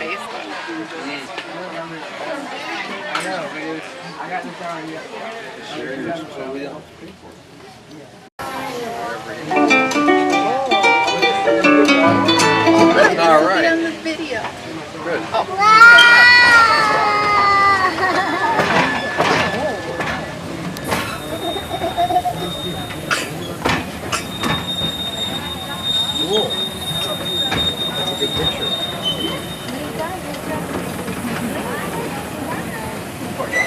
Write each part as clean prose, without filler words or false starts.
taste it. I know, man. I got this on you. All right. On the video. Good. Oh. Cool. That's a good picture. Okay.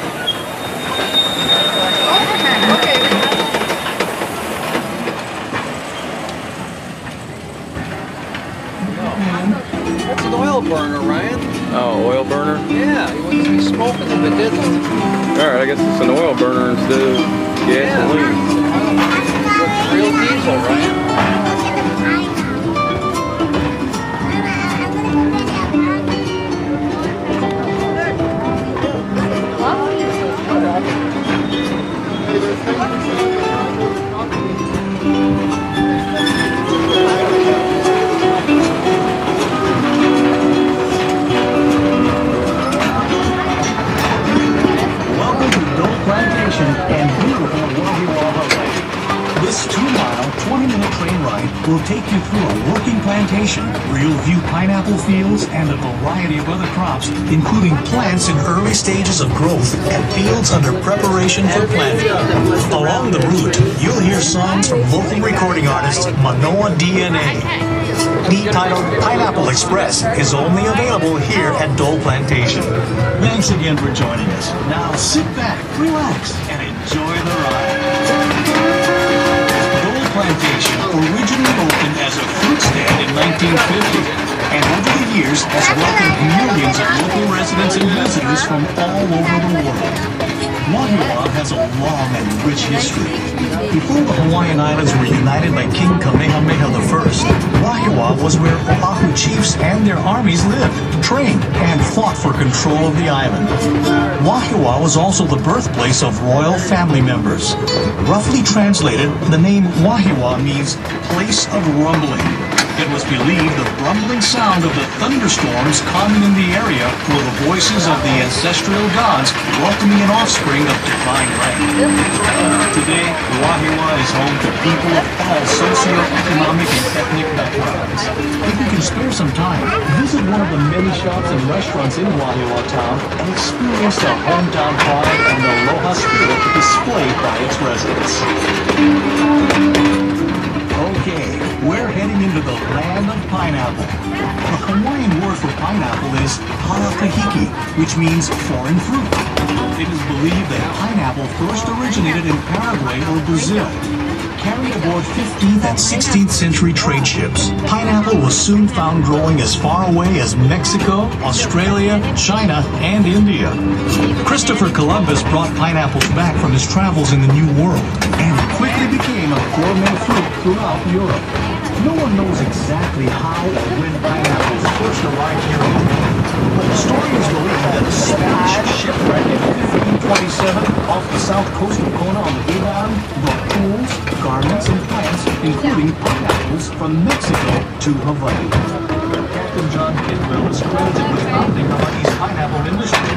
That's an oil burner, Ryan. Oh, oil burner? Yeah, you wouldn't be smoking if it didn't. Alright, I guess it's an oil burner instead of gasoline. Yeah. Real diesel, Ryan. Welcome to Dole Plantation and beautiful Wahiawa, Hawaii. This 2-mile, 20-minute train ride will take you through a working plantation where you'll view pineapple fields and a variety of other crops, including plants in early stages of growth and fields under preparation for planting. Along the route, you'll hear songs from local recording artist Manoa DNA. The title Pineapple Express is only available here at Dole Plantation. Thanks again for joining us. Now sit back, relax, and enjoy the ride. Dole Plantation originally opened as a fruit stand in 1950, and over the years has welcomed millions of local residents and visitors from all over the world. Wahiawa has a long and rich history. Before the Hawaiian Islands were united by King Kamehameha I, Wahiawa was where Oahu chiefs and their armies lived, trained, and fought for control of the island. Wahiawa was also the birthplace of royal family members. Roughly translated, the name Wahiawa means place of rumbling. It was believed the rumbling sound of the thunderstorms common in the area were the voices of the ancestral gods welcoming an offspring of divine right. Today, Wahiawa is home to people of all socioeconomic and ethnic backgrounds. If you can spare some time, visit one of the many shops and restaurants in Wahiawa town and experience the hometown pride and the aloha spirit displayed by its residents. Okay, we're heading into the land of pineapple. The Hawaiian word for pineapple is halakahiki, which means foreign fruit. It is believed that pineapple first originated in Paraguay or Brazil. Carried aboard 15th and 16th century trade ships, pineapple was soon found growing as far away as Mexico, Australia, China, and India. Christopher Columbus brought pineapples back from his travels in the New World, and it quickly became a gourmet fruit throughout Europe. No one knows exactly how or when pineapples first arrived here in Europe, but historians believe that a Spanish shipwreck in 1527 off the south coast of Kona on the Avon brought tools, garments, and plants, including pineapples, from Mexico to Hawaii. Captain John Bidwell is credited with founding Hawaii's pineapple industry.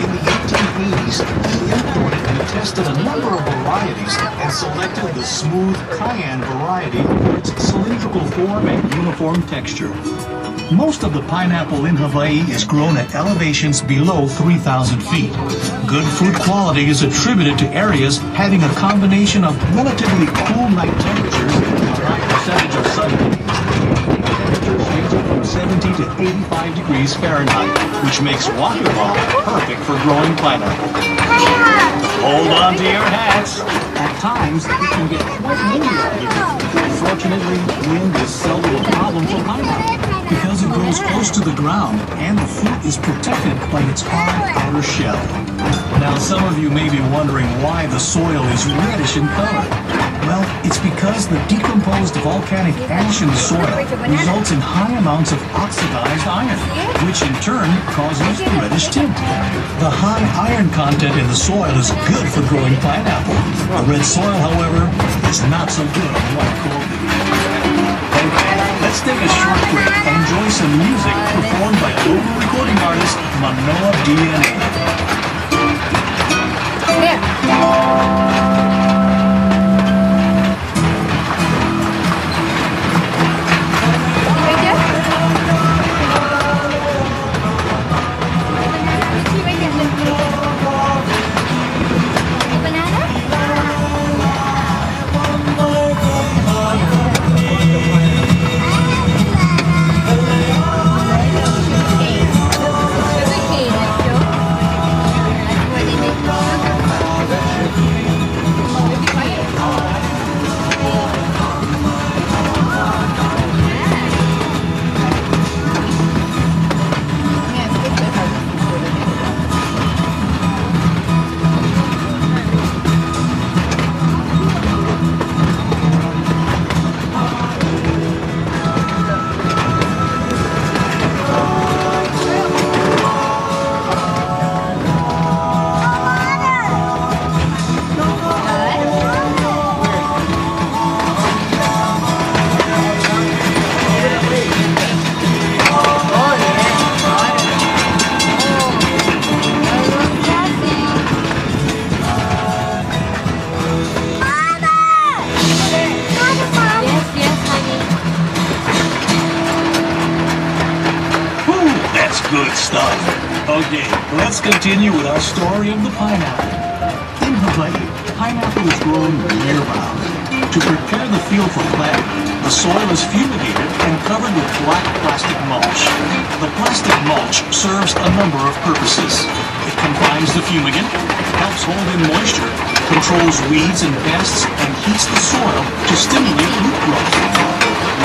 In the 1880s, he imported and tested a number of varieties and selected the smooth cayenne variety for its cylindrical form and uniform texture. Most of the pineapple in Hawaii is grown at elevations below 3,000 feet. Good fruit quality is attributed to areas having a combination of relatively cool night temperatures and a high percentage of sunlight. Temperatures ranging from 70 to 85 degrees Fahrenheit, which makes Wahiawa perfect for growing pineapple. Hold on to your hats. At times, it can get quite windy out here. Fortunately, wind is seldom a problem for pineapple because it grows close to the ground and the fruit is protected by its hard outer shell. Now, some of you may be wondering why the soil is reddish in color. Well, it's because the decomposed volcanic ash in the soil results in high amounts of oxidized iron, which in turn causes the reddish tint. The high iron content in the soil is good for growing pineapple. The red soil, however, is not so good on white clothing. Okay, let's take a short break and enjoy some music performed by local Manoa DNA. There. Right there? See right there, look. Banana? Sugar cane, let's go. That's where they make Whew, that's good stuff. Okay, let's continue with our story of the pineapple. In Hawaii, pineapple is grown year-round. To prepare the field for planting, the soil is fumigated and covered with black plastic mulch. The plastic mulch serves a number of purposes. It confines the fumigant, helps hold in moisture, controls weeds and pests, and heats the soil to stimulate root growth.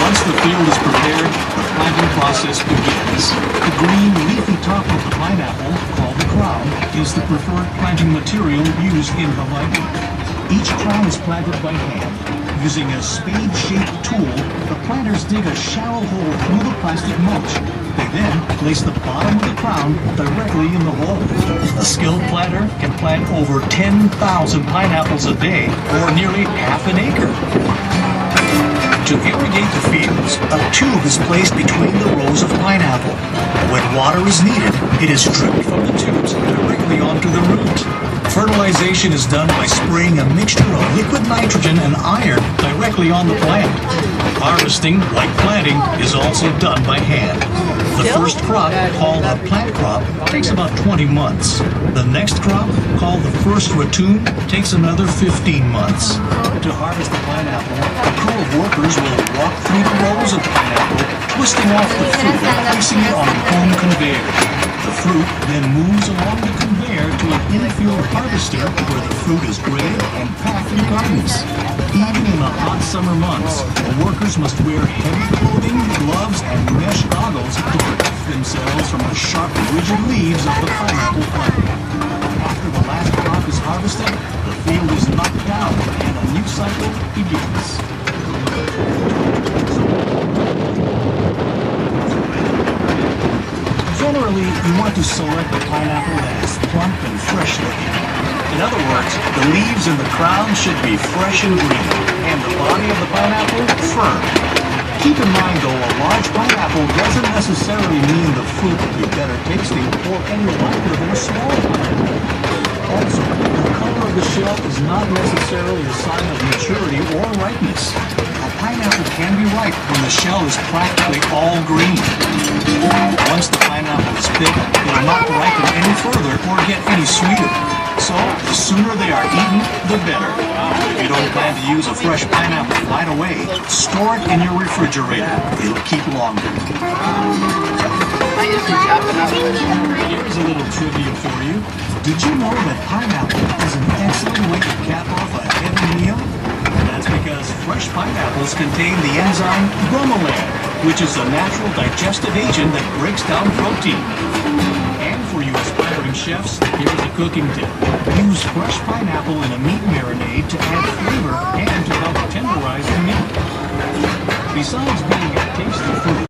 Once the field is prepared, the planting process begins. The green leafy top of the pineapple, called the crown, is the preferred planting material used in Hawaii. Each crown is planted by hand. Using a spade-shaped tool, the planters dig a shallow hole through the plastic mulch. They then place the bottom of the crown directly in the hole. A skilled planter can plant over 10,000 pineapples a day, or nearly half an acre. To irrigate the fields, a tube is placed between the rows of pineapple. When water is needed, it is dripped from the tubes directly onto the root. Fertilization is done by spraying a mixture of liquid nitrogen and iron directly on the plant. Harvesting, like planting, is also done by hand. The first crop, called a plant crop, takes about 20 months. The next crop, called the first ratoon, takes another 15 months. To harvest the pineapple, a crew of workers will walk through the rows of pineapple, twisting off the fruit and placing it on a home conveyor. The fruit then moves along the conveyor to an infield harvester where the fruit is graded and packed in cartons. Even in the hot summer months, the workers must wear heavy clothing, gloves, and mesh goggles to protect themselves from the sharp, rigid leaves of the pineapple plant. After the last crop is harvested, the field is knocked down and a new cycle begins. Generally, you want to select a pineapple that is plump and fresh looking. In other words, the leaves and the crown should be fresh and green, and the body of the pineapple firm. Keep in mind though, a large pineapple doesn't necessarily mean the fruit will be better tasting or any riper than a small pineapple. Also, the color of the shell is not necessarily a sign of maturity or ripeness. A pineapple can be ripe when the shell is practically all green. Once the pineapple is picked, it will not ripen any further or get any sweeter. So, the sooner they are eaten, the better. If you don't plan to use a fresh pineapple right away, store it in your refrigerator. It'll keep longer. I usually chop it up. Here's a little trivia for you. Did you know that pineapple is an excellent way to cap off a heavy meal? That's because fresh pineapples contain the enzyme bromelain, which is a natural digestive agent that breaks down protein. And for you aspiring chefs, here's a cooking tip. Use fresh pineapple in a meat marinade to add flavor and to help tenderize the meat. Besides being a tasty fruit,